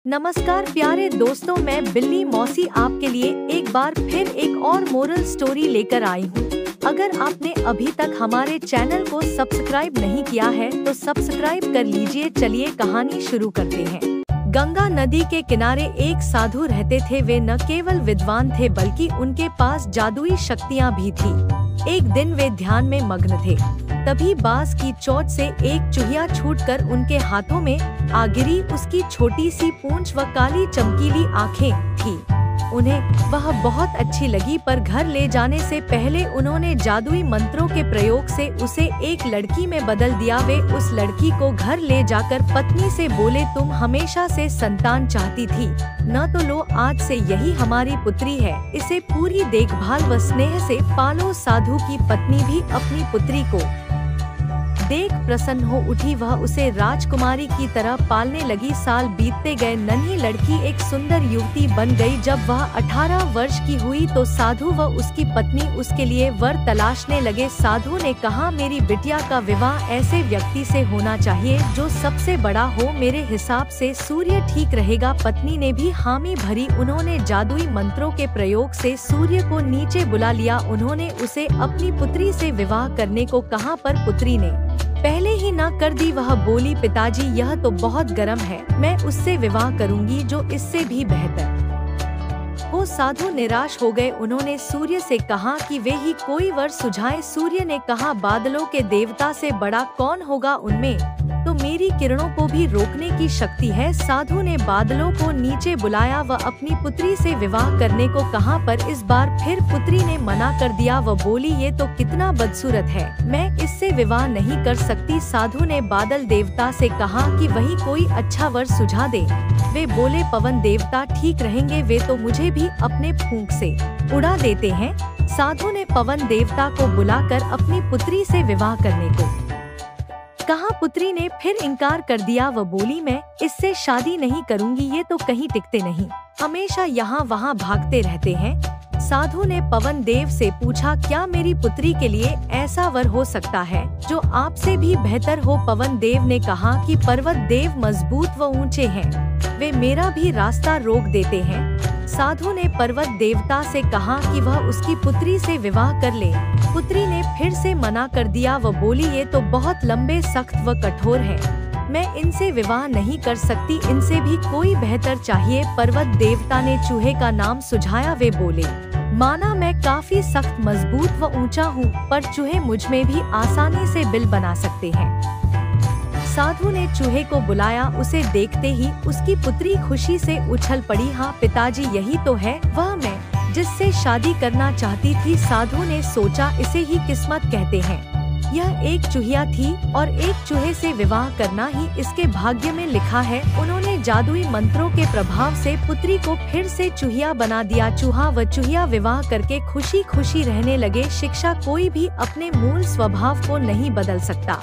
नमस्कार प्यारे दोस्तों, मैं बिल्ली मौसी आपके लिए एक बार फिर एक और मोरल स्टोरी लेकर आई हूँ। अगर आपने अभी तक हमारे चैनल को सब्सक्राइब नहीं किया है तो सब्सक्राइब कर लीजिए। चलिए कहानी शुरू करते हैं। गंगा नदी के किनारे एक साधु रहते थे। वे न केवल विद्वान थे बल्कि उनके पास जादुई शक्तियाँ भी थी। एक दिन वे ध्यान में मग्न थे, तभी बांस की चोंच से एक चूहिया छूटकर उनके हाथों में आ गिरी। उसकी छोटी सी पूंछ व काली चमकीली आंखें थी। उन्हें वह बहुत अच्छी लगी, पर घर ले जाने से पहले उन्होंने जादुई मंत्रों के प्रयोग से उसे एक लड़की में बदल दिया। वे उस लड़की को घर ले जाकर पत्नी से बोले, तुम हमेशा से संतान चाहती थी न, तो लो आज से यही हमारी पुत्री है। इसे पूरी देखभाल व स्नेह से पालो। साधु की पत्नी भी अपनी पुत्री को देख प्रसन्न हो उठी। वह उसे राजकुमारी की तरह पालने लगी। साल बीतते गए, नन्ही लड़की एक सुंदर युवती बन गई। जब वह 18 वर्ष की हुई तो साधु व उसकी पत्नी उसके लिए वर तलाशने लगे। साधु ने कहा, मेरी बिटिया का विवाह ऐसे व्यक्ति से होना चाहिए जो सबसे बड़ा हो। मेरे हिसाब से सूर्य ठीक रहेगा। पत्नी ने भी हामी भरी। उन्होंने जादुई मंत्रों के प्रयोग से सूर्य को नीचे बुला लिया। उन्होंने उसे अपनी पुत्री से विवाह करने को कहा, पर पुत्री ने पहले ही ना कर दी। वह बोली, पिताजी यह तो बहुत गर्म है, मैं उससे विवाह करूंगी जो इससे भी बेहतर हो। साधु निराश हो गए। उन्होंने सूर्य से कहा कि वे ही कोई वर सुझाएं। सूर्य ने कहा, बादलों के देवता से बड़ा कौन होगा, उनमें तो मेरी किरणों को भी रोकने की शक्ति है। साधु ने बादलों को नीचे बुलाया व अपनी पुत्री से विवाह करने को कहा, पर इस बार फिर पुत्री ने मना कर दिया। वह बोली, ये तो कितना बदसूरत है, मैं इससे विवाह नहीं कर सकती। साधु ने बादल देवता से कहा कि वही कोई अच्छा वर सुझा दे। वे बोले, पवन देवता ठीक रहेंगे, वे तो मुझे भी अपने फूंक से उड़ा देते हैं। साधु ने पवन देवता को बुलाकर अपनी पुत्री से विवाह करने को कहा। पुत्री ने फिर इनकार कर दिया। वह बोली, मैं इससे शादी नहीं करूंगी, ये तो कहीं टिकते नहीं, हमेशा यहाँ वहाँ भागते रहते हैं। साधु ने पवन देव से पूछा, क्या मेरी पुत्री के लिए ऐसा वर हो सकता है जो आपसे भी बेहतर हो। पवन देव ने कहा कि पर्वत देव मजबूत व ऊंचे हैं, वे मेरा भी रास्ता रोक देते हैं। साधु ने पर्वत देवता से कहा कि वह उसकी पुत्री से विवाह कर ले। पुत्री ने फिर से मना कर दिया। वह बोली, ये तो बहुत लंबे, सख्त व कठोर हैं, मैं इनसे विवाह नहीं कर सकती, इनसे भी कोई बेहतर चाहिए। पर्वत देवता ने चूहे का नाम सुझाया। वे बोले, माना मैं काफी सख्त, मजबूत व ऊंचा हूँ, पर चूहे मुझ में भी आसानी से बिल बना सकते हैं। साधु ने चूहे को बुलाया। उसे देखते ही उसकी पुत्री खुशी से उछल पड़ी। हाँ पिताजी, यही तो है वह मैं जिससे शादी करना चाहती थी। साधु ने सोचा, इसे ही किस्मत कहते हैं। यह एक चूहिया थी और एक चूहे से विवाह करना ही इसके भाग्य में लिखा है। उन्होंने जादुई मंत्रों के प्रभाव से पुत्री को फिर से चूहिया बना दिया। चूहा व चूहिया विवाह करके खुशी खुशी रहने लगे। शिक्षा, कोई भी अपने मूल स्वभाव को नहीं बदल सकता।